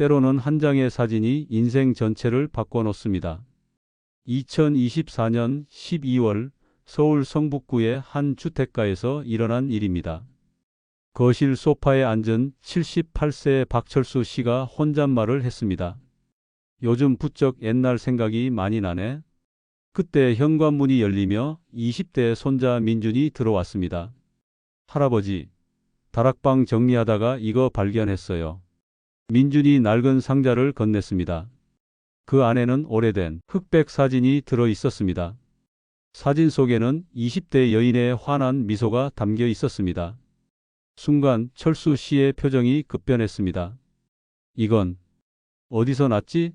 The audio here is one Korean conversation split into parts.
때로는 한 장의 사진이 인생 전체를 바꿔놓습니다. 2024년 12월 서울 성북구의 한 주택가에서 일어난 일입니다. 거실 소파에 앉은 78세의 박철수 씨가 혼잣말을 했습니다. 요즘 부쩍 옛날 생각이 많이 나네. 그때 현관문이 열리며 20대 손자 민준이 들어왔습니다. 할아버지, 다락방 정리하다가 이거 발견했어요. 민준이 낡은 상자를 건넸습니다. 그 안에는 오래된 흑백 사진이 들어 있었습니다. 사진 속에는 20대 여인의 환한 미소가 담겨 있었습니다. 순간 철수 씨의 표정이 급변했습니다. 이건 어디서 났지?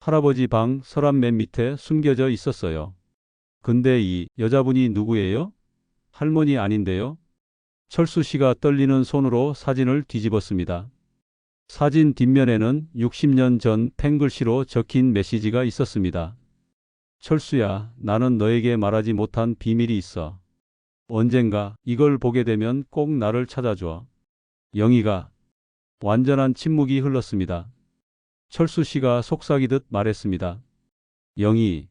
할아버지 방 서랍 맨 밑에 숨겨져 있었어요. 근데 이 여자분이 누구예요? 할머니 아닌데요? 철수 씨가 떨리는 손으로 사진을 뒤집었습니다. 사진 뒷면에는 60년 전 펜글씨로 적힌 메시지가 있었습니다. 철수야, 나는 너에게 말하지 못한 비밀이 있어. 언젠가 이걸 보게 되면 꼭 나를 찾아줘. 영희가. 완전한 침묵이 흘렀습니다. 철수 씨가 속삭이듯 말했습니다. 영희,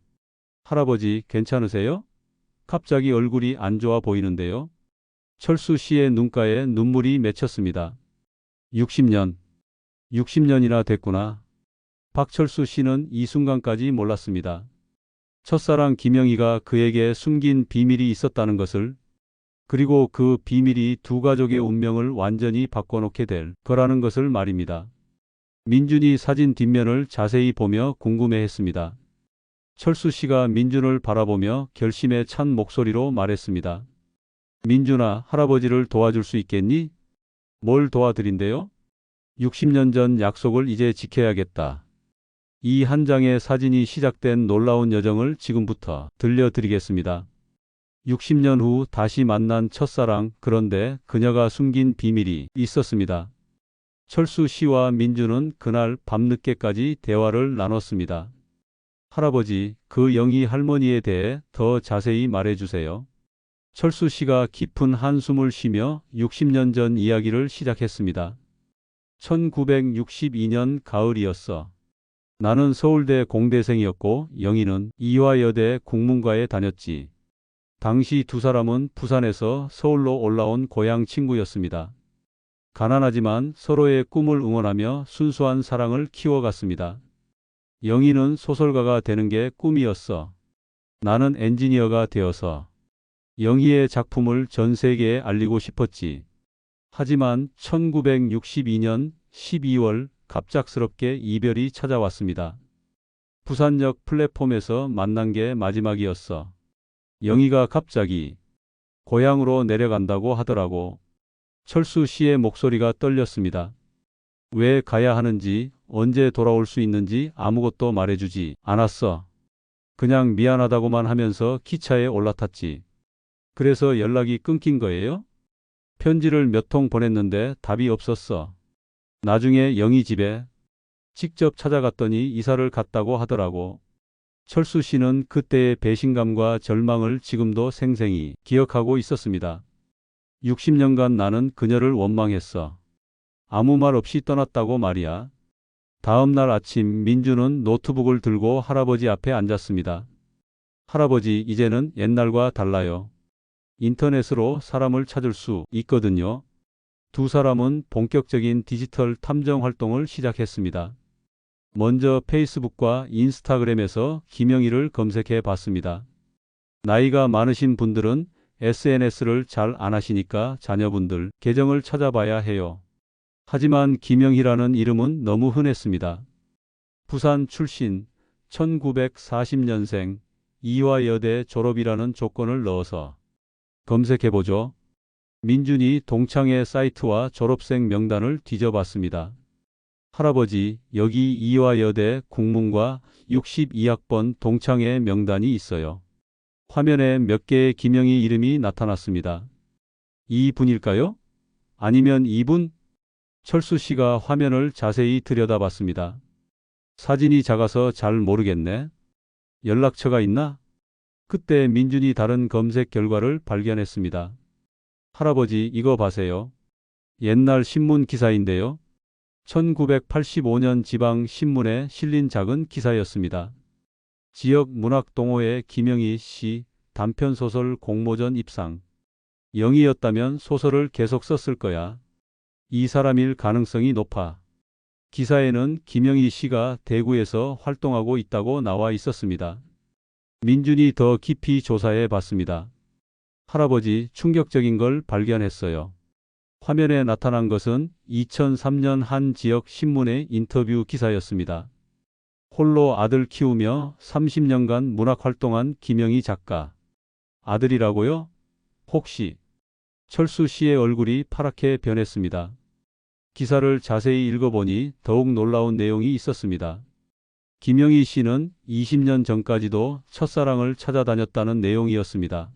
할아버지 괜찮으세요? 갑자기 얼굴이 안 좋아 보이는데요. 철수 씨의 눈가에 눈물이 맺혔습니다. 60년이나 됐구나. 박철수 씨는 이 순간까지 몰랐습니다. 첫사랑 김영희가 그에게 숨긴 비밀이 있었다는 것을, 그리고 그 비밀이 두 가족의 운명을 완전히 바꿔놓게 될 거라는 것을 말입니다. 민준이 사진 뒷면을 자세히 보며 궁금해했습니다. 철수 씨가 민준을 바라보며 결심에 찬 목소리로 말했습니다. 민준아, 할아버지를 도와줄 수 있겠니? 뭘 도와드린대요? 60년 전 약속을 이제 지켜야겠다. 이 한 장의 사진이 시작된 놀라운 여정을 지금부터 들려드리겠습니다. 60년 후 다시 만난 첫사랑, 그런데 그녀가 숨긴 비밀이 있었습니다. 철수 씨와 민준은 그날 밤늦게까지 대화를 나눴습니다. 할아버지, 그 영희 할머니에 대해 더 자세히 말해주세요. 철수 씨가 깊은 한숨을 쉬며 60년 전 이야기를 시작했습니다. 1962년 가을이었어. 나는 서울대 공대생이었고 영희는 이화여대 국문과에 다녔지. 당시 두 사람은 부산에서 서울로 올라온 고향 친구였습니다. 가난하지만 서로의 꿈을 응원하며 순수한 사랑을 키워갔습니다. 영희는 소설가가 되는 게 꿈이었어. 나는 엔지니어가 되어서 영희의 작품을 전 세계에 알리고 싶었지. 하지만 1962년 12월 갑작스럽게 이별이 찾아왔습니다. 부산역 플랫폼에서 만난 게 마지막이었어. 영희가 갑자기 고향으로 내려간다고 하더라고. 철수 씨의 목소리가 떨렸습니다. 왜 가야 하는지, 언제 돌아올 수 있는지 아무것도 말해주지 않았어. 그냥 미안하다고만 하면서 기차에 올라탔지. 그래서 연락이 끊긴 거예요? 편지를 몇 통 보냈는데 답이 없었어. 나중에 영희 집에 직접 찾아갔더니 이사를 갔다고 하더라고. 철수 씨는 그때의 배신감과 절망을 지금도 생생히 기억하고 있었습니다. 60년간 나는 그녀를 원망했어. 아무 말 없이 떠났다고 말이야. 다음 날 아침 민주는 노트북을 들고 할아버지 앞에 앉았습니다. 할아버지, 이제는 옛날과 달라요. 인터넷으로 사람을 찾을 수 있거든요. 두 사람은 본격적인 디지털 탐정 활동을 시작했습니다. 먼저 페이스북과 인스타그램에서 김영희를 검색해 봤습니다. 나이가 많으신 분들은 SNS를 잘 안 하시니까 자녀분들 계정을 찾아봐야 해요. 하지만 김영희라는 이름은 너무 흔했습니다. 부산 출신, 1940년생, 이화여대 졸업이라는 조건을 넣어서 검색해보죠. 민준이 동창회 사이트와 졸업생 명단을 뒤져봤습니다. 할아버지, 여기 이화여대 국문과 62학번 동창회 명단이 있어요. 화면에 몇 개의 김영희 이름이 나타났습니다. 이 분일까요? 아니면 이분? 철수 씨가 화면을 자세히 들여다봤습니다. 사진이 작아서 잘 모르겠네. 연락처가 있나? 그때 민준이 다른 검색 결과를 발견했습니다. 할아버지, 이거 봐세요. 옛날 신문 기사인데요. 1985년 지방 신문에 실린 작은 기사였습니다. 지역 문학 동호회 김영희 씨 단편 소설 공모전 입상. 영희였다면 소설을 계속 썼을 거야. 이 사람일 가능성이 높아. 기사에는 김영희 씨가 대구에서 활동하고 있다고 나와 있었습니다. 민준이 더 깊이 조사해 봤습니다. 할아버지, 충격적인 걸 발견했어요. 화면에 나타난 것은 2003년 한 지역 신문의 인터뷰 기사였습니다. 홀로 아들 키우며 30년간 문학 활동한 김영희 작가. 아들이라고요? 혹시? 철수 씨의 얼굴이 파랗게 변했습니다. 기사를 자세히 읽어보니 더욱 놀라운 내용이 있었습니다. 김영희 씨는 20년 전까지도 첫사랑을 찾아다녔다는 내용이었습니다.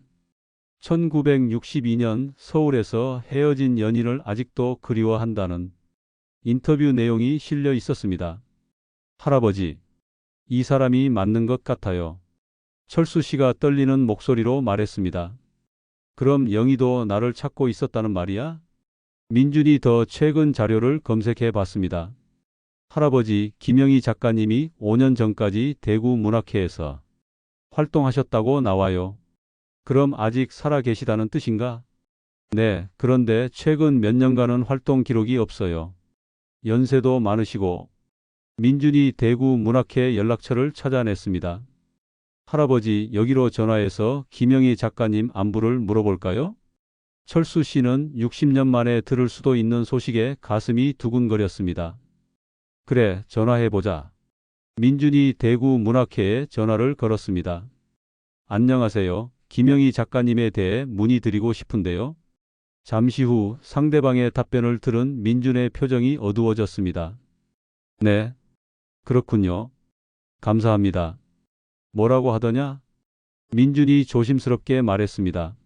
1962년 서울에서 헤어진 연인을 아직도 그리워한다는 인터뷰 내용이 실려 있었습니다. 할아버지, 이 사람이 맞는 것 같아요. 철수 씨가 떨리는 목소리로 말했습니다. 그럼 영희도 나를 찾고 있었다는 말이야? 민준이 더 최근 자료를 검색해 봤습니다. 할아버지, 김영희 작가님이 5년 전까지 대구 문학회에서 활동하셨다고 나와요. 그럼 아직 살아 계시다는 뜻인가? 네, 그런데 최근 몇 년간은 활동 기록이 없어요. 연세도 많으시고. 민준이 대구 문학회 연락처를 찾아냈습니다. 할아버지, 여기로 전화해서 김영희 작가님 안부를 물어볼까요? 철수 씨는 60년 만에 들을 수도 있는 소식에 가슴이 두근거렸습니다. 그래, 전화해보자. 민준이 대구 문학회에 전화를 걸었습니다. 안녕하세요. 김영희 작가님에 대해 문의드리고 싶은데요. 잠시 후 상대방의 답변을 들은 민준의 표정이 어두워졌습니다. 네, 그렇군요. 감사합니다. 뭐라고 하더냐? 민준이 조심스럽게 말했습니다.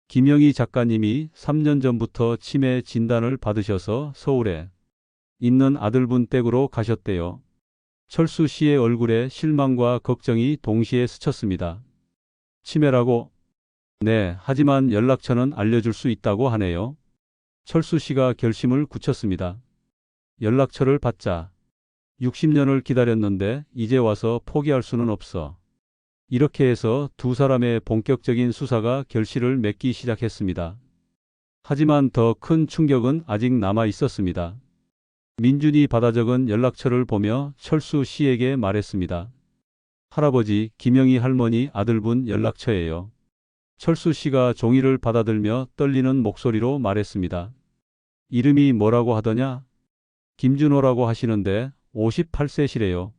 김영희 작가님이 3년 전부터 치매 진단을 받으셔서 서울에 있는 아들분 댁으로 가셨대요. 철수 씨의 얼굴에 실망과 걱정이 동시에 스쳤습니다. 치매라고? 네, 하지만 연락처는 알려줄 수 있다고 하네요. 철수 씨가 결심을 굳혔습니다. 연락처를 받자. 60년을 기다렸는데 이제 와서 포기할 수는 없어. 이렇게 해서 두 사람의 본격적인 수사가 결실을 맺기 시작했습니다. 하지만 더 큰 충격은 아직 남아 있었습니다. 민준이 받아 적은 연락처를 보며 철수 씨에게 말했습니다. 할아버지, 김영희 할머니 아들분 연락처예요. 철수 씨가 종이를 받아들며 떨리는 목소리로 말했습니다. 이름이 뭐라고 하더냐? 김준호라고 하시는데 58세시래요.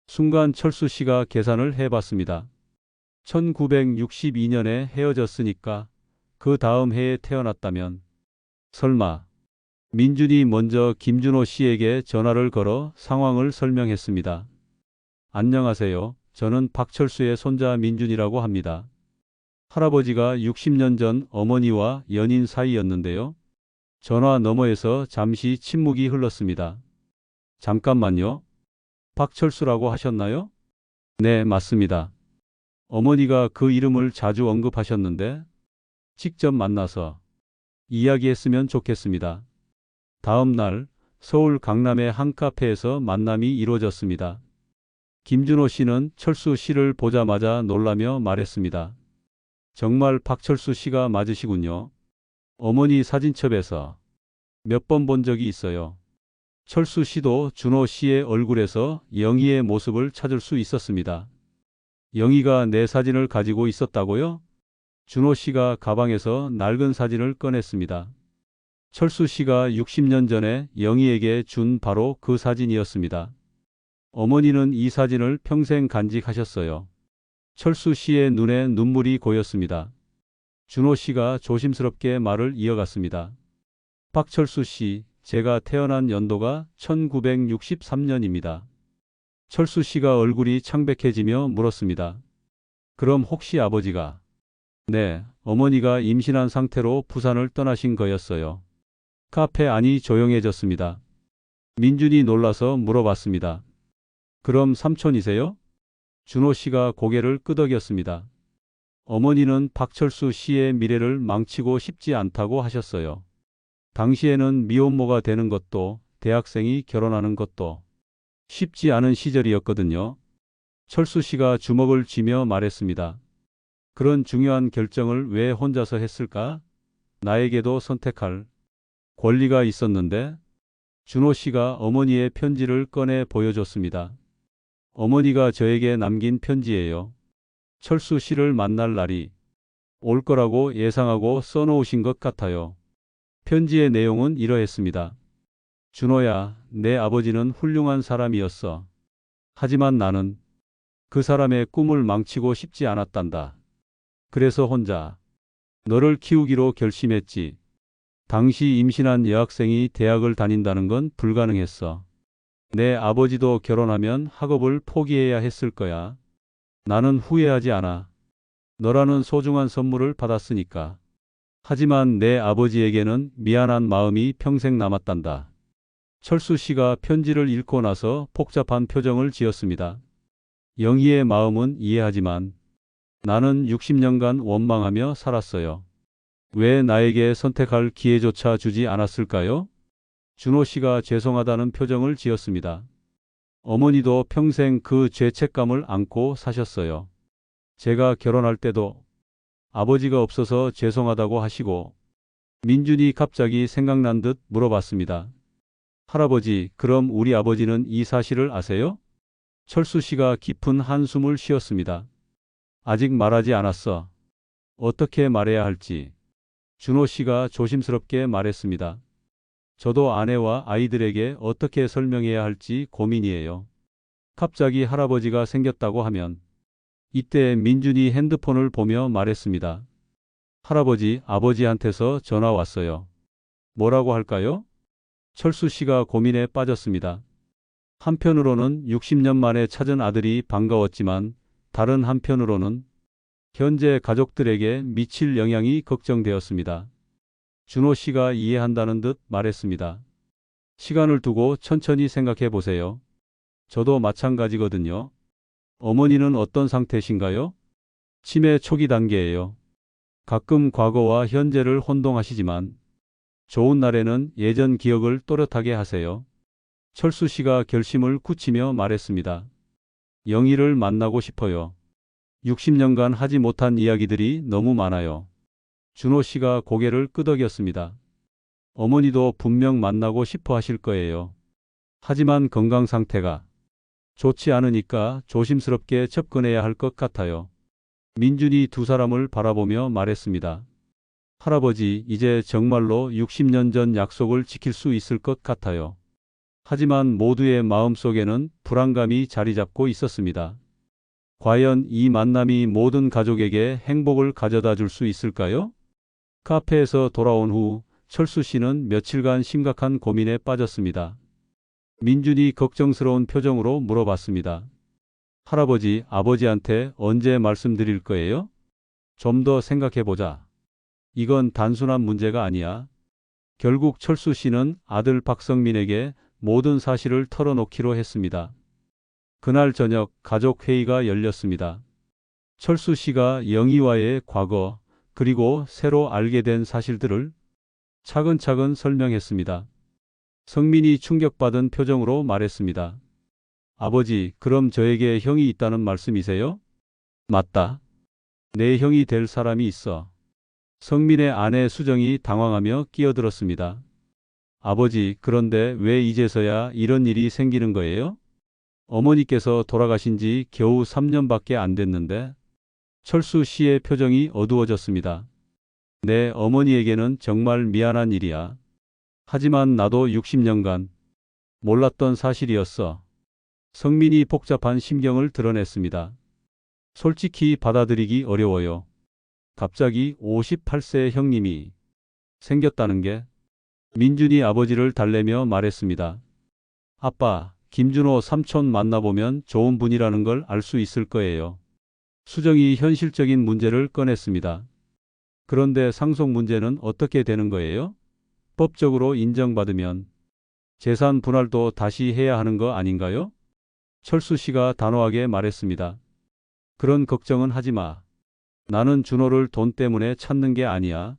순간 철수 씨가 계산을 해봤습니다. 1962년에 헤어졌으니까 그 다음 해에 태어났다면 설마. 민준이 먼저 김준호 씨에게 전화를 걸어 상황을 설명했습니다. 안녕하세요. 저는 박철수의 손자 민준이라고 합니다. 할아버지가 60년 전 어머니와 연인 사이였는데요. 전화 너머에서 잠시 침묵이 흘렀습니다. 잠깐만요. 박철수라고 하셨나요? 네, 맞습니다. 어머니가 그 이름을 자주 언급하셨는데 직접 만나서 이야기했으면 좋겠습니다. 다음 날 서울 강남의 한 카페에서 만남이 이루어졌습니다. 김준호 씨는 철수 씨를 보자마자 놀라며 말했습니다. 정말 박철수 씨가 맞으시군요. 어머니 사진첩에서 몇 번 본 적이 있어요. 철수 씨도 준호 씨의 얼굴에서 영희의 모습을 찾을 수 있었습니다. 영희가 내 사진을 가지고 있었다고요? 준호 씨가 가방에서 낡은 사진을 꺼냈습니다. 철수 씨가 60년 전에 영희에게 준 바로 그 사진이었습니다. 어머니는 이 사진을 평생 간직하셨어요. 철수 씨의 눈에 눈물이 고였습니다. 준호 씨가 조심스럽게 말을 이어갔습니다. 박철수 씨, 제가 태어난 연도가 1963년입니다. 철수 씨가 얼굴이 창백해지며 물었습니다. 그럼 혹시 아버지가? 네, 어머니가 임신한 상태로 부산을 떠나신 거였어요. 카페 안이 조용해졌습니다. 민준이 놀라서 물어봤습니다. 그럼 삼촌이세요? 준호 씨가 고개를 끄덕였습니다. 어머니는 박철수 씨의 미래를 망치고 싶지 않다고 하셨어요. 당시에는 미혼모가 되는 것도 대학생이 결혼하는 것도 쉽지 않은 시절이었거든요. 철수 씨가 주먹을 쥐며 말했습니다. 그런 중요한 결정을 왜 혼자서 했을까? 나에게도 선택할 권리가 있었는데. 준호 씨가 어머니의 편지를 꺼내 보여줬습니다. 어머니가 저에게 남긴 편지예요. 철수 씨를 만날 날이 올 거라고 예상하고 써놓으신 것 같아요. 편지의 내용은 이러했습니다. 준호야, 내 아버지는 훌륭한 사람이었어. 하지만 나는 그 사람의 꿈을 망치고 싶지 않았단다. 그래서 혼자 너를 키우기로 결심했지. 당시 임신한 여학생이 대학을 다닌다는 건 불가능했어. 내 아버지도 결혼하면 학업을 포기해야 했을 거야. 나는 후회하지 않아. 너라는 소중한 선물을 받았으니까. 하지만 내 아버지에게는 미안한 마음이 평생 남았단다. 철수 씨가 편지를 읽고 나서 복잡한 표정을 지었습니다. 영희의 마음은 이해하지만 나는 60년간 원망하며 살았어요. 왜 나에게 선택할 기회조차 주지 않았을까요? 준호 씨가 죄송하다는 표정을 지었습니다. 어머니도 평생 그 죄책감을 안고 사셨어요. 제가 결혼할 때도 아버지가 없어서 죄송하다고 하시고. 민준이 갑자기 생각난 듯 물어봤습니다. 할아버지, 그럼 우리 아버지는 이 사실을 아세요? 철수 씨가 깊은 한숨을 쉬었습니다. 아직 말하지 않았어. 어떻게 말해야 할지. 준호 씨가 조심스럽게 말했습니다. 저도 아내와 아이들에게 어떻게 설명해야 할지 고민이에요. 갑자기 할아버지가 생겼다고 하면. 이때 민준이 핸드폰을 보며 말했습니다. 할아버지, 아버지한테서 전화 왔어요. 뭐라고 할까요? 철수 씨가 고민에 빠졌습니다. 한편으로는 60년 만에 찾은 아들이 반가웠지만 다른 한편으로는 현재 가족들에게 미칠 영향이 걱정되었습니다. 준호 씨가 이해한다는 듯 말했습니다. 시간을 두고 천천히 생각해 보세요. 저도 마찬가지거든요. 어머니는 어떤 상태신가요? 치매 초기 단계예요. 가끔 과거와 현재를 혼동하시지만 좋은 날에는 예전 기억을 또렷하게 하세요. 철수 씨가 결심을 굳히며 말했습니다. 영희를 만나고 싶어요. 60년간 하지 못한 이야기들이 너무 많아요. 준호 씨가 고개를 끄덕였습니다. 어머니도 분명 만나고 싶어 하실 거예요. 하지만 건강 상태가 좋지 않으니까 조심스럽게 접근해야 할 것 같아요. 민준이 두 사람을 바라보며 말했습니다. 할아버지, 이제 정말로 60년 전 약속을 지킬 수 있을 것 같아요. 하지만 모두의 마음속에는 불안감이 자리 잡고 있었습니다. 과연 이 만남이 모든 가족에게 행복을 가져다 줄 수 있을까요? 카페에서 돌아온 후 철수 씨는 며칠간 심각한 고민에 빠졌습니다. 민준이 걱정스러운 표정으로 물어봤습니다. 할아버지, 아버지한테 언제 말씀드릴 거예요? 좀 더 생각해보자. 이건 단순한 문제가 아니야. 결국 철수 씨는 아들 박성민에게 모든 사실을 털어놓기로 했습니다. 그날 저녁 가족 회의가 열렸습니다. 철수 씨가 영희와의 과거 그리고 새로 알게 된 사실들을 차근차근 설명했습니다. 성민이 충격받은 표정으로 말했습니다. 아버지, 그럼 저에게 형이 있다는 말씀이세요? 맞다. 내 형이 될 사람이 있어. 성민의 아내 수정이 당황하며 끼어들었습니다. 아버지, 그런데 왜 이제서야 이런 일이 생기는 거예요? 어머니께서 돌아가신 지 겨우 3년밖에 안 됐는데. 철수 씨의 표정이 어두워졌습니다. 내 어머니에게는 정말 미안한 일이야. 하지만 나도 60년간 몰랐던 사실이었어. 성민이 복잡한 심경을 드러냈습니다. 솔직히 받아들이기 어려워요. 갑자기 58세의 형님이 생겼다는 게. 민준이 아버지를 달래며 말했습니다. 아빠, 김준호 삼촌 만나보면 좋은 분이라는 걸 알 수 있을 거예요. 수정이 현실적인 문제를 꺼냈습니다. 그런데 상속 문제는 어떻게 되는 거예요? 법적으로 인정받으면 재산 분할도 다시 해야 하는 거 아닌가요? 철수 씨가 단호하게 말했습니다. 그런 걱정은 하지 마. 나는 준호를 돈 때문에 찾는 게 아니야.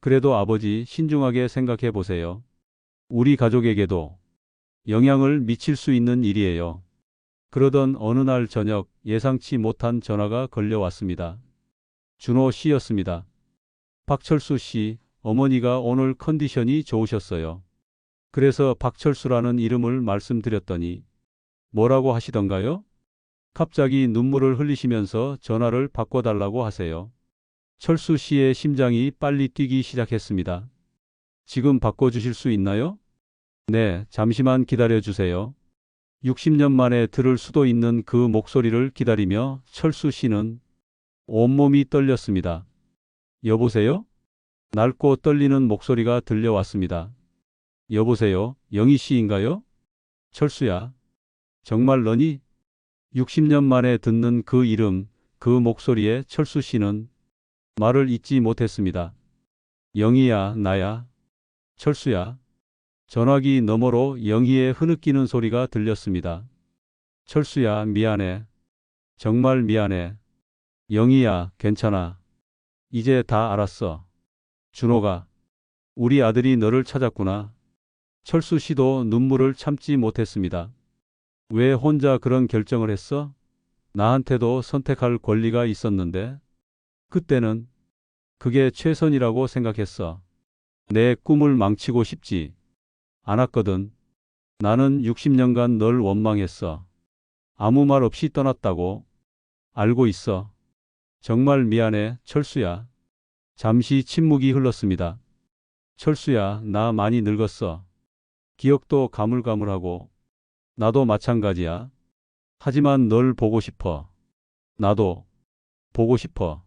그래도 아버지, 신중하게 생각해 보세요. 우리 가족에게도 영향을 미칠 수 있는 일이에요. 그러던 어느 날 저녁 예상치 못한 전화가 걸려왔습니다. 준호 씨였습니다. 박철수 씨, 어머니가 오늘 컨디션이 좋으셨어요. 그래서 박철수라는 이름을 말씀드렸더니 뭐라고 하시던가요? 갑자기 눈물을 흘리시면서 전화를 바꿔달라고 하세요. 철수 씨의 심장이 빨리 뛰기 시작했습니다. 지금 바꿔주실 수 있나요? 네, 잠시만 기다려 주세요. 60년 만에 들을 수도 있는 그 목소리를 기다리며 철수 씨는 온몸이 떨렸습니다. 여보세요? 낡고 떨리는 목소리가 들려왔습니다. 여보세요, 영희 씨인가요? 철수야, 정말 너니? 60년 만에 듣는 그 이름, 그 목소리에 철수 씨는 말을 잇지 못했습니다. 영희야, 나야. 철수야. 전화기 너머로 영희의 흐느끼는 소리가 들렸습니다. 철수야, 미안해. 정말 미안해. 영희야, 괜찮아. 이제 다 알았어. 준호가. 우리 아들이 너를 찾았구나. 철수 씨도 눈물을 참지 못했습니다. 왜 혼자 그런 결정을 했어? 나한테도 선택할 권리가 있었는데. 그때는 그게 최선이라고 생각했어. 내 꿈을 망치고 싶지 않았거든. 나는 60년간 널 원망했어. 아무 말 없이 떠났다고. 알고 있어. 정말 미안해, 철수야. 잠시 침묵이 흘렀습니다. 철수야, 나 많이 늙었어. 기억도 가물가물하고. 나도 마찬가지야. 하지만 널 보고 싶어. 나도 보고 싶어.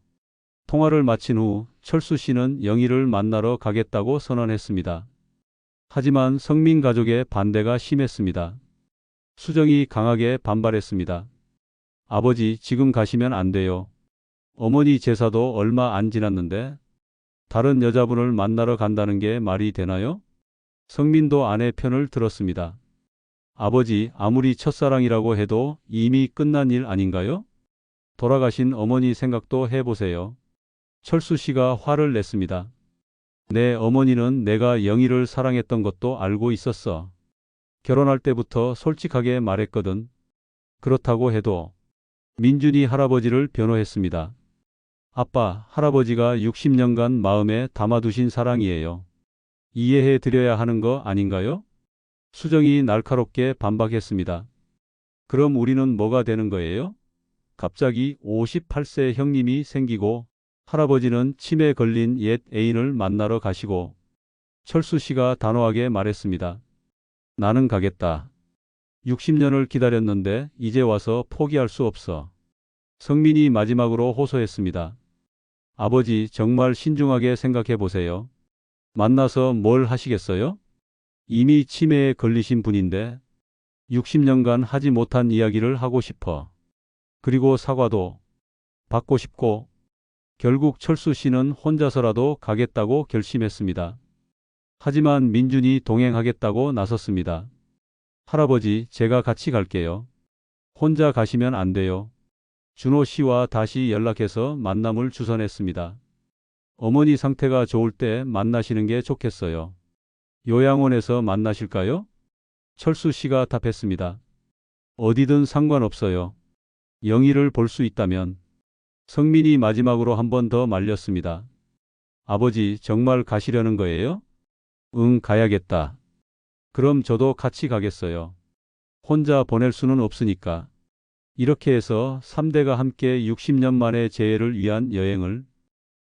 통화를 마친 후 철수 씨는 영희를 만나러 가겠다고 선언했습니다. 하지만 성민 가족의 반대가 심했습니다. 수정이 강하게 반발했습니다. 아버지, 지금 가시면 안 돼요. 어머니 제사도 얼마 안 지났는데 다른 여자분을 만나러 간다는 게 말이 되나요? 성민도 아내 편을 들었습니다. 아버지, 아무리 첫사랑이라고 해도 이미 끝난 일 아닌가요? 돌아가신 어머니 생각도 해보세요. 철수 씨가 화를 냈습니다. 내 어머니는 내가 영희를 사랑했던 것도 알고 있었어. 결혼할 때부터 솔직하게 말했거든. 그렇다고 해도 민준이 할아버지를 변호했습니다. 아빠, 할아버지가 60년간 마음에 담아두신 사랑이에요. 이해해 드려야 하는 거 아닌가요? 수정이 날카롭게 반박했습니다. 그럼 우리는 뭐가 되는 거예요? 갑자기 58세 형님이 생기고 할아버지는 치매 걸린 옛 애인을 만나러 가시고 철수 씨가 단호하게 말했습니다. 나는 가겠다. 60년을 기다렸는데 이제 와서 포기할 수 없어. 성민이 마지막으로 호소했습니다. 아버지, 정말 신중하게 생각해 보세요. 만나서 뭘 하시겠어요? 이미 치매에 걸리신 분인데 60년간 하지 못한 이야기를 하고 싶어. 그리고 사과도 받고 싶고. 결국 철수 씨는 혼자서라도 가겠다고 결심했습니다. 하지만 민준이 동행하겠다고 나섰습니다. 할아버지, 제가 같이 갈게요. 혼자 가시면 안 돼요. 준호 씨와 다시 연락해서 만남을 주선했습니다. 어머니 상태가 좋을 때 만나시는 게 좋겠어요. 요양원에서 만나실까요? 철수 씨가 답했습니다. 어디든 상관없어요. 영희를 볼 수 있다면. 성민이 마지막으로 한 번 더 말렸습니다. 아버지, 정말 가시려는 거예요? 응, 가야겠다. 그럼 저도 같이 가겠어요. 혼자 보낼 수는 없으니까. 이렇게 해서 3대가 함께 60년 만의 재회를 위한 여행을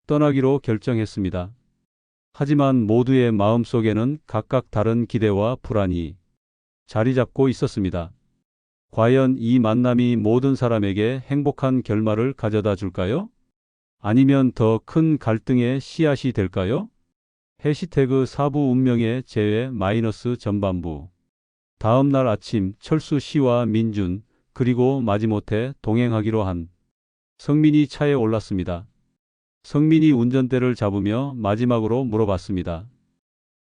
떠나기로 결정했습니다. 하지만 모두의 마음속에는 각각 다른 기대와 불안이 자리 잡고 있었습니다. 과연 이 만남이 모든 사람에게 행복한 결말을 가져다 줄까요? 아니면 더 큰 갈등의 씨앗이 될까요? 해시태그 사부 운명의 재회 마이너스 전반부. 다음 날 아침 철수 씨와 민준 그리고 마지못해 동행하기로 한 성민이 차에 올랐습니다. 성민이 운전대를 잡으며 마지막으로 물어봤습니다.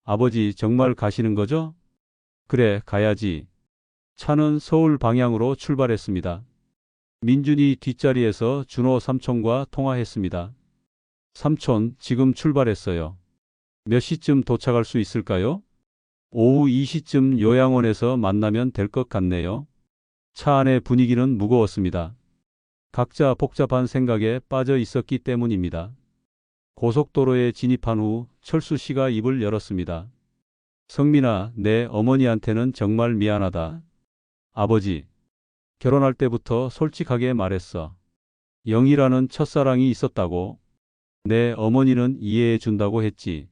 아버지, 정말 가시는 거죠? 그래, 가야지. 차는 서울 방향으로 출발했습니다. 민준이 뒷자리에서 준호 삼촌과 통화했습니다. 삼촌, 지금 출발했어요. 몇 시쯤 도착할 수 있을까요? 오후 2시쯤 요양원에서 만나면 될 것 같네요. 차 안의 분위기는 무거웠습니다. 각자 복잡한 생각에 빠져 있었기 때문입니다. 고속도로에 진입한 후 철수 씨가 입을 열었습니다. 성민아, 내 어머니한테는 정말 미안하다. 아버지, 결혼할 때부터 솔직하게 말했어. 영희라는 첫사랑이 있었다고. 내 어머니는 이해해 준다고 했지.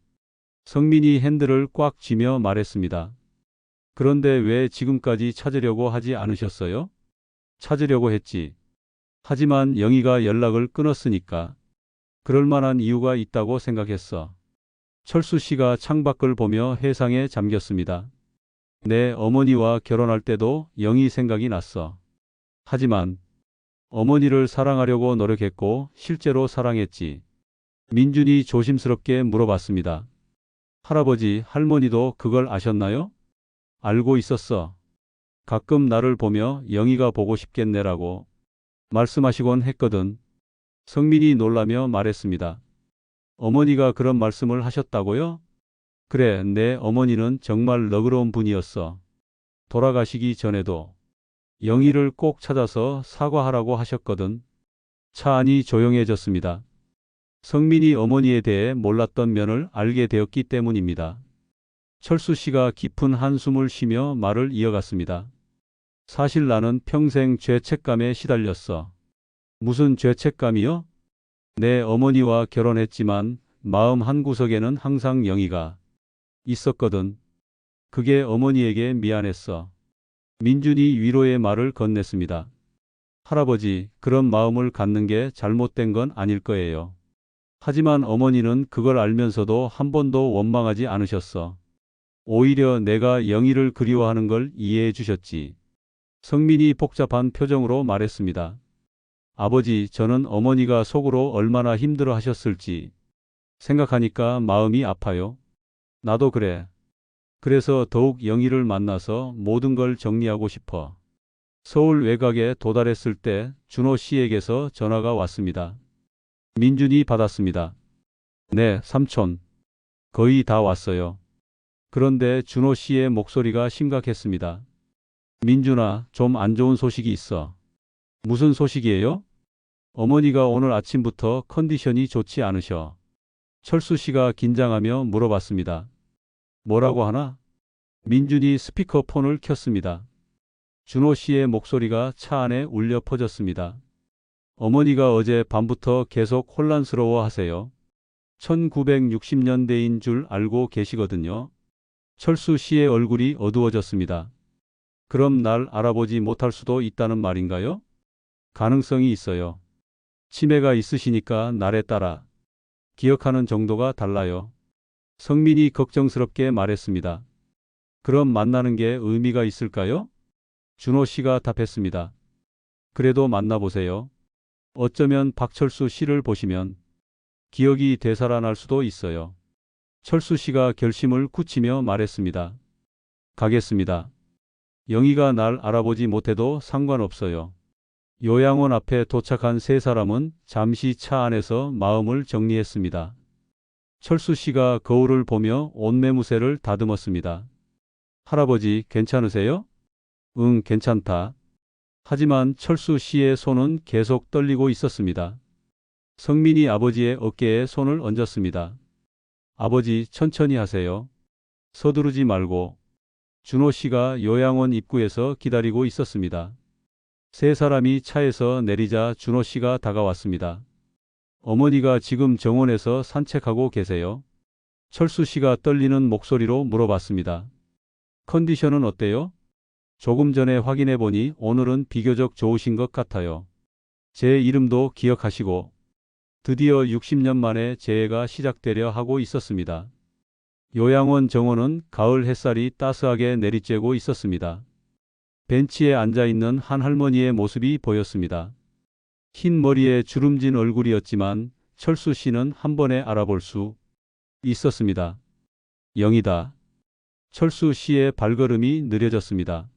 성민이 핸들을 꽉 쥐며 말했습니다. 그런데 왜 지금까지 찾으려고 하지 않으셨어요? 찾으려고 했지. 하지만 영희가 연락을 끊었으니까. 그럴 만한 이유가 있다고 생각했어. 철수 씨가 창밖을 보며 회상에 잠겼습니다. 내 어머니와 결혼할 때도 영희 생각이 났어. 하지만 어머니를 사랑하려고 노력했고 실제로 사랑했지. 민준이 조심스럽게 물어봤습니다. 할아버지, 할머니도 그걸 아셨나요? 알고 있었어. 가끔 나를 보며 영희가 보고 싶겠네라고 말씀하시곤 했거든. 성민이 놀라며 말했습니다. 어머니가 그런 말씀을 하셨다고요? 그래, 내 어머니는 정말 너그러운 분이었어. 돌아가시기 전에도 영희를 꼭 찾아서 사과하라고 하셨거든. 차 안이 조용해졌습니다. 성민이 어머니에 대해 몰랐던 면을 알게 되었기 때문입니다. 철수 씨가 깊은 한숨을 쉬며 말을 이어갔습니다. 사실 나는 평생 죄책감에 시달렸어. 무슨 죄책감이요? 내 어머니와 결혼했지만 마음 한구석에는 항상 영희가 있었거든. 그게 어머니에게 미안했어. 민준이 위로의 말을 건넸습니다. 할아버지, 그런 마음을 갖는 게 잘못된 건 아닐 거예요. 하지만 어머니는 그걸 알면서도 한 번도 원망하지 않으셨어. 오히려 내가 영희를 그리워하는 걸 이해해 주셨지. 성민이 복잡한 표정으로 말했습니다. 아버지, 저는 어머니가 속으로 얼마나 힘들어 하셨을지 생각하니까 마음이 아파요. 나도 그래. 그래서 더욱 영희를 만나서 모든 걸 정리하고 싶어. 서울 외곽에 도달했을 때 준호 씨에게서 전화가 왔습니다. 민준이 받았습니다. 네, 삼촌. 거의 다 왔어요. 그런데 준호 씨의 목소리가 심각했습니다. 민준아, 좀 안 좋은 소식이 있어. 무슨 소식이에요? 어머니가 오늘 아침부터 컨디션이 좋지 않으셔. 철수 씨가 긴장하며 물어봤습니다. 뭐라고 하나? 민준이 스피커폰을 켰습니다. 준호 씨의 목소리가 차 안에 울려 퍼졌습니다. 어머니가 어제 밤부터 계속 혼란스러워 하세요. 1960년대인 줄 알고 계시거든요. 철수 씨의 얼굴이 어두워졌습니다. 그럼 날 알아보지 못할 수도 있다는 말인가요? 가능성이 있어요. 치매가 있으시니까 날에 따라 기억하는 정도가 달라요. 성민이 걱정스럽게 말했습니다. 그럼 만나는 게 의미가 있을까요? 준호 씨가 답했습니다. 그래도 만나보세요. 어쩌면 박철수 씨를 보시면 기억이 되살아날 수도 있어요. 철수 씨가 결심을 굳히며 말했습니다. 가겠습니다. 영희가 날 알아보지 못해도 상관없어요. 요양원 앞에 도착한 세 사람은 잠시 차 안에서 마음을 정리했습니다. 철수 씨가 거울을 보며 옷매무새를 다듬었습니다. 할아버지, 괜찮으세요? 응, 괜찮다. 하지만 철수 씨의 손은 계속 떨리고 있었습니다. 성민이 아버지의 어깨에 손을 얹었습니다. 아버지, 천천히 하세요. 서두르지 말고. 준호 씨가 요양원 입구에서 기다리고 있었습니다. 세 사람이 차에서 내리자 준호 씨가 다가왔습니다. 어머니가 지금 정원에서 산책하고 계세요. 철수 씨가 떨리는 목소리로 물어봤습니다. 컨디션은 어때요? 조금 전에 확인해 보니 오늘은 비교적 좋으신 것 같아요. 제 이름도 기억하시고. 드디어 60년 만에 재해가 시작되려 하고 있었습니다. 요양원 정원은 가을 햇살이 따스하게 내리쬐고 있었습니다. 벤치에 앉아있는 한 할머니의 모습이 보였습니다. 흰 머리에 주름진 얼굴이었지만 철수 씨는 한 번에 알아볼 수 있었습니다. 영희다. 철수 씨의 발걸음이 느려졌습니다.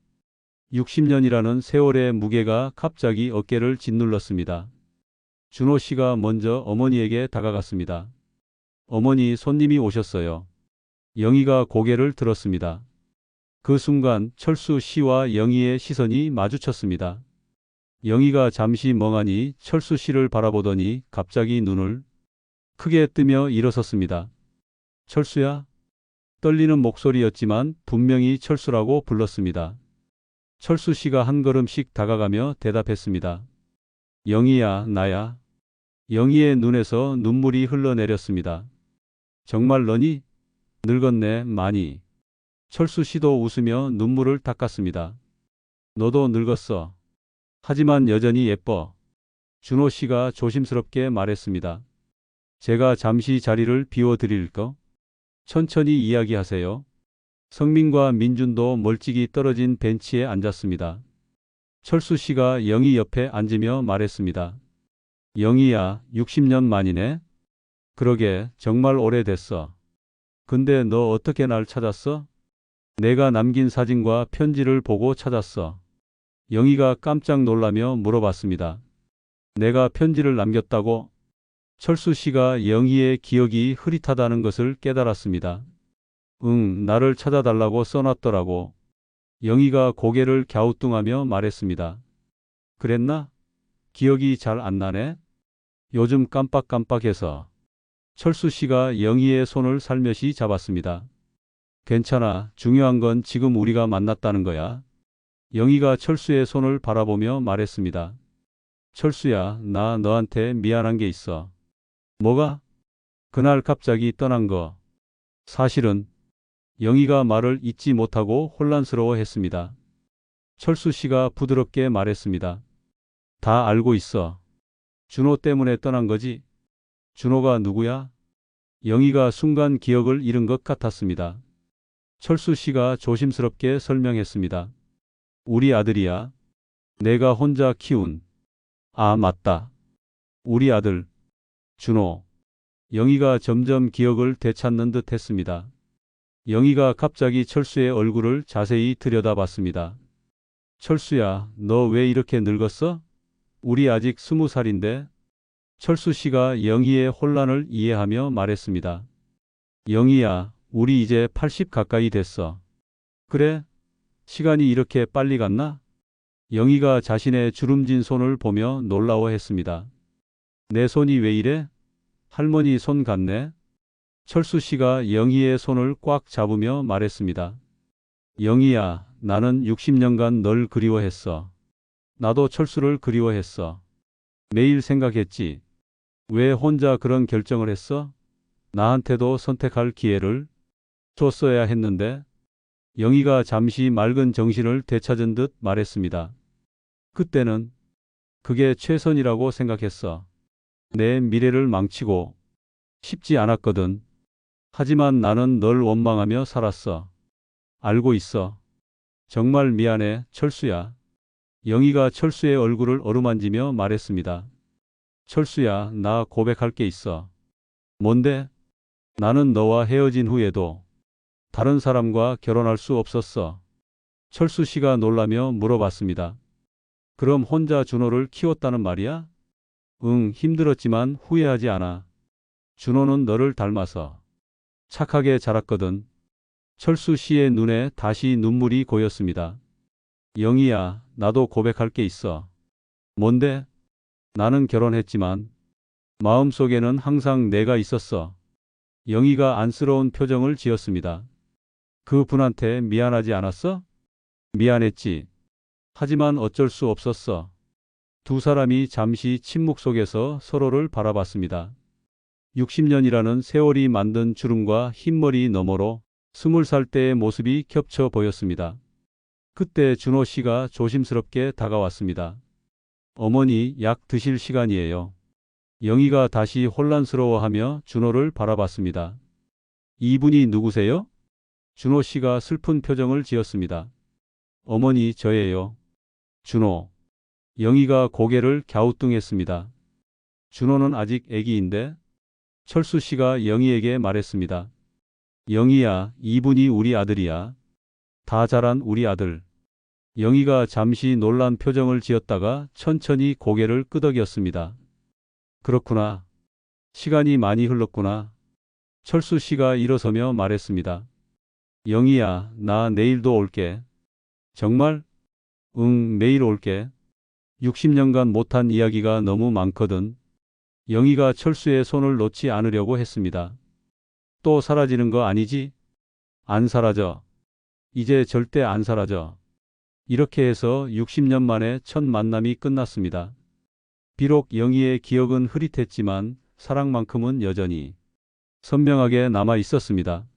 60년이라는 세월의 무게가 갑자기 어깨를 짓눌렀습니다. 준호 씨가 먼저 어머니에게 다가갔습니다. 어머니, 손님이 오셨어요. 영희가 고개를 들었습니다. 그 순간 철수 씨와 영희의 시선이 마주쳤습니다. 영희가 잠시 멍하니 철수 씨를 바라보더니 갑자기 눈을 크게 뜨며 일어섰습니다. 철수야? 떨리는 목소리였지만 분명히 철수라고 불렀습니다. 철수 씨가 한 걸음씩 다가가며 대답했습니다. 영희야, 나야. 영희의 눈에서 눈물이 흘러내렸습니다. 정말 너니? 늙었네, 많이. 철수 씨도 웃으며 눈물을 닦았습니다. 너도 늙었어. 하지만 여전히 예뻐. 준호 씨가 조심스럽게 말했습니다. 제가 잠시 자리를 비워드릴까? 천천히 이야기하세요. 성민과 민준도 멀찍이 떨어진 벤치에 앉았습니다. 철수 씨가 영희 옆에 앉으며 말했습니다. 영희야, 60년 만이네? 그러게, 정말 오래됐어. 근데 너 어떻게 날 찾았어? 내가 남긴 사진과 편지를 보고 찾았어. 영희가 깜짝 놀라며 물어봤습니다. 내가 편지를 남겼다고? 철수 씨가 영희의 기억이 흐릿하다는 것을 깨달았습니다. 응, 나를 찾아달라고 써놨더라고. 영희가 고개를 갸우뚱하며 말했습니다. 그랬나? 기억이 잘 안 나네? 요즘 깜빡깜빡해서. 철수 씨가 영희의 손을 살며시 잡았습니다. 괜찮아. 중요한 건 지금 우리가 만났다는 거야. 영희가 철수의 손을 바라보며 말했습니다. 철수야, 나 너한테 미안한 게 있어. 뭐가? 그날 갑자기 떠난 거. 사실은 영희가 말을 잇지 못하고 혼란스러워했습니다. 철수 씨가 부드럽게 말했습니다. 다 알고 있어. 준호 때문에 떠난 거지? 준호가 누구야? 영희가 순간 기억을 잃은 것 같았습니다. 철수 씨가 조심스럽게 설명했습니다. 우리 아들이야. 내가 혼자 키운. 아, 맞다. 우리 아들. 준호. 영희가 점점 기억을 되찾는 듯 했습니다. 영희가 갑자기 철수의 얼굴을 자세히 들여다봤습니다. 철수야, 너 왜 이렇게 늙었어? 우리 아직 20살인데? 철수 씨가 영희의 혼란을 이해하며 말했습니다. 영희야, 우리 이제 80 가까이 됐어. 그래? 시간이 이렇게 빨리 갔나? 영희가 자신의 주름진 손을 보며 놀라워했습니다. 내 손이 왜 이래? 할머니 손 같네? 철수 씨가 영희의 손을 꽉 잡으며 말했습니다. 영희야, 나는 60년간 널 그리워했어. 나도 철수를 그리워했어. 매일 생각했지. 왜 혼자 그런 결정을 했어? 나한테도 선택할 기회를 줬어야 했는데. 영희가 잠시 맑은 정신을 되찾은 듯 말했습니다. 그때는 그게 최선이라고 생각했어. 내 미래를 망치고 싶지 않았거든. 하지만 나는 널 원망하며 살았어. 알고 있어. 정말 미안해, 철수야. 영희가 철수의 얼굴을 어루만지며 말했습니다. 철수야, 나 고백할 게 있어. 뭔데? 나는 너와 헤어진 후에도 다른 사람과 결혼할 수 없었어. 철수 씨가 놀라며 물어봤습니다. 그럼 혼자 준호를 키웠다는 말이야? 응, 힘들었지만 후회하지 않아. 준호는 너를 닮아서 착하게 자랐거든. 철수 씨의 눈에 다시 눈물이 고였습니다. 영희야, 나도 고백할 게 있어. 뭔데? 나는 결혼했지만 마음속에는 항상 내가 있었어. 영희가 안쓰러운 표정을 지었습니다. 그 분한테 미안하지 않았어? 미안했지. 하지만 어쩔 수 없었어. 두 사람이 잠시 침묵 속에서 서로를 바라봤습니다. 60년이라는 세월이 만든 주름과 흰머리 너머로 20살 때의 모습이 겹쳐 보였습니다. 그때 준호 씨가 조심스럽게 다가왔습니다. 어머니, 약 드실 시간이에요. 영희가 다시 혼란스러워하며 준호를 바라봤습니다. 이분이 누구세요? 준호 씨가 슬픈 표정을 지었습니다. 어머니, 저예요. 준호. 영희가 고개를 갸우뚱했습니다. 준호는 아직 애기인데? 철수 씨가 영희에게 말했습니다. 영희야, 이분이 우리 아들이야. 다 자란 우리 아들. 영희가 잠시 놀란 표정을 지었다가 천천히 고개를 끄덕였습니다. 그렇구나. 시간이 많이 흘렀구나. 철수 씨가 일어서며 말했습니다. 영희야, 나 내일도 올게. 정말? 응, 매일 올게. 60년간 못한 이야기가 너무 많거든. 영희가 철수의 손을 놓지 않으려고 했습니다. 또 사라지는 거 아니지? 안 사라져. 이제 절대 안 사라져. 이렇게 해서 60년 만에 첫 만남이 끝났습니다. 비록 영희의 기억은 흐릿했지만 사랑만큼은 여전히 선명하게 남아 있었습니다.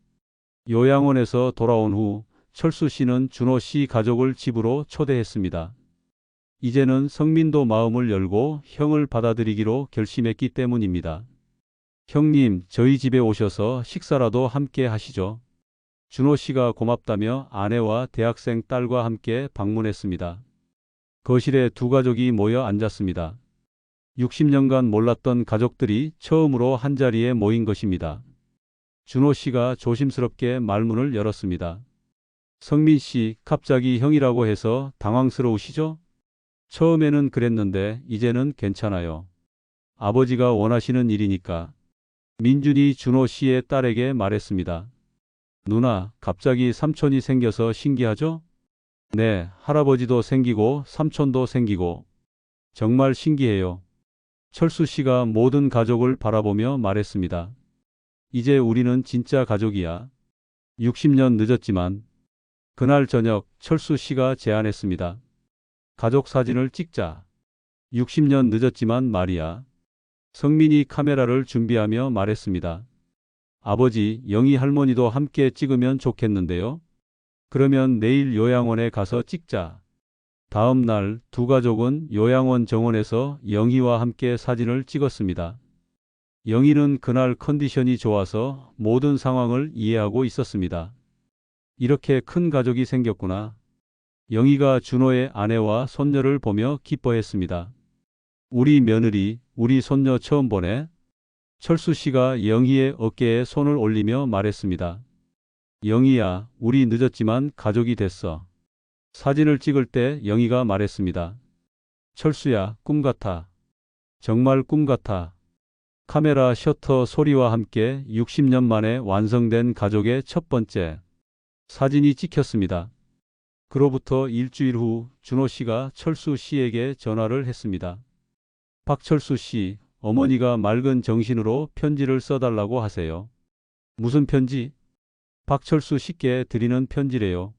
요양원에서 돌아온 후 철수 씨는 준호 씨 가족을 집으로 초대했습니다. 이제는 성민도 마음을 열고 형을 받아들이기로 결심했기 때문입니다. 형님, 저희 집에 오셔서 식사라도 함께 하시죠. 준호 씨가 고맙다며 아내와 대학생 딸과 함께 방문했습니다. 거실에 두 가족이 모여 앉았습니다. 60년간 몰랐던 가족들이 처음으로 한자리에 모인 것입니다. 준호 씨가 조심스럽게 말문을 열었습니다. 성민 씨, 갑자기 형이라고 해서 당황스러우시죠? 처음에는 그랬는데 이제는 괜찮아요. 아버지가 원하시는 일이니까. 민준이 준호 씨의 딸에게 말했습니다. 누나, 갑자기 삼촌이 생겨서 신기하죠? 네, 할아버지도 생기고 삼촌도 생기고 정말 신기해요. 철수 씨가 모든 가족을 바라보며 말했습니다. 이제 우리는 진짜 가족이야. 60년 늦었지만 그날 저녁 철수 씨가 제안했습니다. 가족 사진을 찍자. 60년 늦었지만 말이야. 성민이 카메라를 준비하며 말했습니다. 아버지, 영희 할머니도 함께 찍으면 좋겠는데요. 그러면 내일 요양원에 가서 찍자. 다음 날 두 가족은 요양원 정원에서 영희와 함께 사진을 찍었습니다. 영희는 그날 컨디션이 좋아서 모든 상황을 이해하고 있었습니다. 이렇게 큰 가족이 생겼구나. 영희가 준호의 아내와 손녀를 보며 기뻐했습니다. 우리 며느리, 우리 손녀 처음 보네. 철수 씨가 영희의 어깨에 손을 올리며 말했습니다. 영희야, 우리 늦었지만 가족이 됐어. 사진을 찍을 때 영희가 말했습니다. 철수야, 꿈 같아. 정말 꿈 같아. 카메라 셔터 소리와 함께 60년 만에 완성된 가족의 첫 번째 사진이 찍혔습니다. 그로부터 일주일 후 준호 씨가 철수 씨에게 전화를 했습니다. 박철수 씨, 어머니가 맑은 정신으로 편지를 써달라고 하세요. 무슨 편지? 박철수 씨께 드리는 편지래요.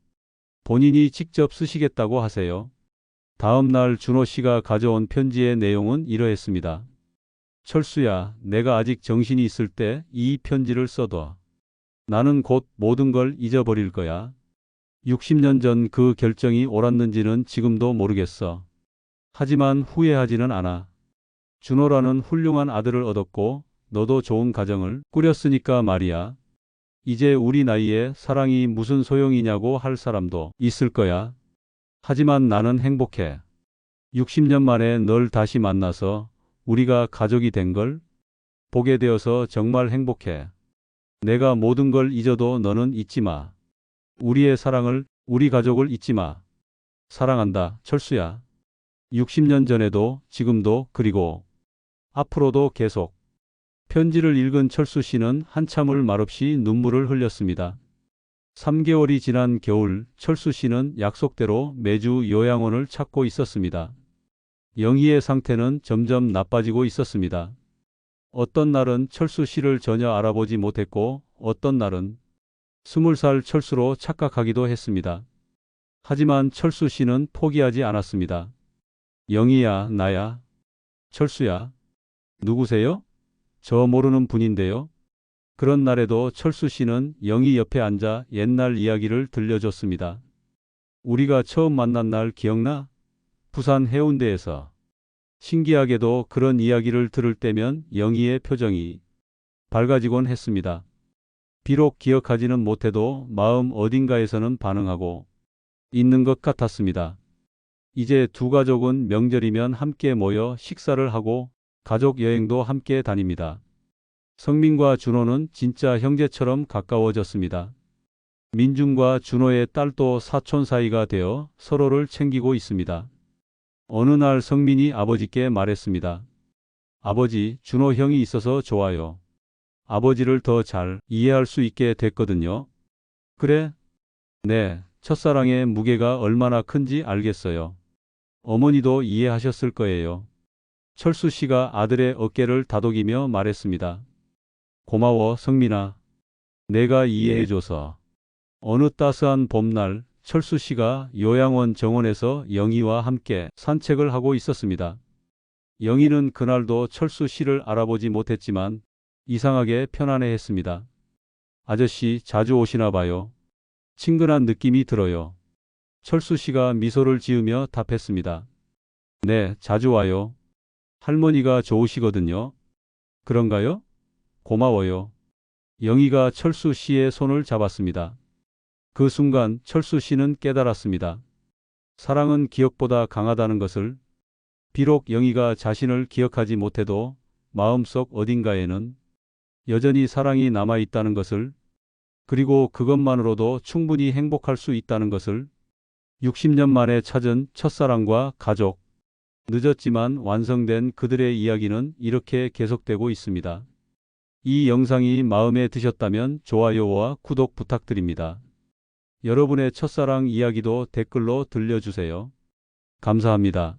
본인이 직접 쓰시겠다고 하세요. 다음 날 준호 씨가 가져온 편지의 내용은 이러했습니다. 철수야, 내가 아직 정신이 있을 때 이 편지를 써둬. 나는 곧 모든 걸 잊어버릴 거야. 60년 전 그 결정이 옳았는지는 지금도 모르겠어. 하지만 후회하지는 않아. 준호라는 훌륭한 아들을 얻었고 너도 좋은 가정을 꾸렸으니까 말이야. 이제 우리 나이에 사랑이 무슨 소용이냐고 할 사람도 있을 거야. 하지만 나는 행복해. 60년 만에 널 다시 만나서 우리가 가족이 된 걸 보게 되어서 정말 행복해. 내가 모든 걸 잊어도 너는 잊지 마. 우리의 사랑을, 우리 가족을 잊지 마. 사랑한다, 철수야. 60년 전에도, 지금도, 그리고 앞으로도 계속. 편지를 읽은 철수 씨는 한참을 말없이 눈물을 흘렸습니다. 3개월이 지난 겨울, 철수 씨는 약속대로 매주 요양원을 찾고 있었습니다. 영희의 상태는 점점 나빠지고 있었습니다. 어떤 날은 철수 씨를 전혀 알아보지 못했고 어떤 날은 20살 철수로 착각하기도 했습니다. 하지만 철수 씨는 포기하지 않았습니다. 영희야, 나야. 철수야. 누구세요? 저 모르는 분인데요. 그런 날에도 철수 씨는 영희 옆에 앉아 옛날 이야기를 들려줬습니다. 우리가 처음 만난 날 기억나? 부산 해운대에서. 신기하게도 그런 이야기를 들을 때면 영희의 표정이 밝아지곤 했습니다. 비록 기억하지는 못해도 마음 어딘가에서는 반응하고 있는 것 같았습니다. 이제 두 가족은 명절이면 함께 모여 식사를 하고 가족 여행도 함께 다닙니다. 성민과 준호는 진짜 형제처럼 가까워졌습니다. 민준과 준호의 딸도 사촌 사이가 되어 서로를 챙기고 있습니다. 어느 날 성민이 아버지께 말했습니다. 아버지, 준호 형이 있어서 좋아요. 아버지를 더 잘 이해할 수 있게 됐거든요. 그래? 네, 첫사랑의 무게가 얼마나 큰지 알겠어요. 어머니도 이해하셨을 거예요. 철수 씨가 아들의 어깨를 다독이며 말했습니다. 고마워, 성민아. 내가 이해해줘서. 어느 따스한 봄날, 철수 씨가 요양원 정원에서 영희와 함께 산책을 하고 있었습니다. 영희는 그날도 철수 씨를 알아보지 못했지만 이상하게 편안해했습니다. 아저씨 자주 오시나 봐요. 친근한 느낌이 들어요. 철수 씨가 미소를 지으며 답했습니다. 네, 자주 와요. 할머니가 좋으시거든요. 그런가요? 고마워요. 영희가 철수 씨의 손을 잡았습니다. 그 순간 철수 씨는 깨달았습니다. 사랑은 기억보다 강하다는 것을. 비록 영희가 자신을 기억하지 못해도 마음속 어딘가에는 여전히 사랑이 남아있다는 것을, 그리고 그것만으로도 충분히 행복할 수 있다는 것을. 60년 만에 찾은 첫사랑과 가족. 늦었지만 완성된 그들의 이야기는 이렇게 계속되고 있습니다. 이 영상이 마음에 드셨다면 좋아요와 구독 부탁드립니다. 여러분의 첫사랑 이야기도 댓글로 들려주세요. 감사합니다.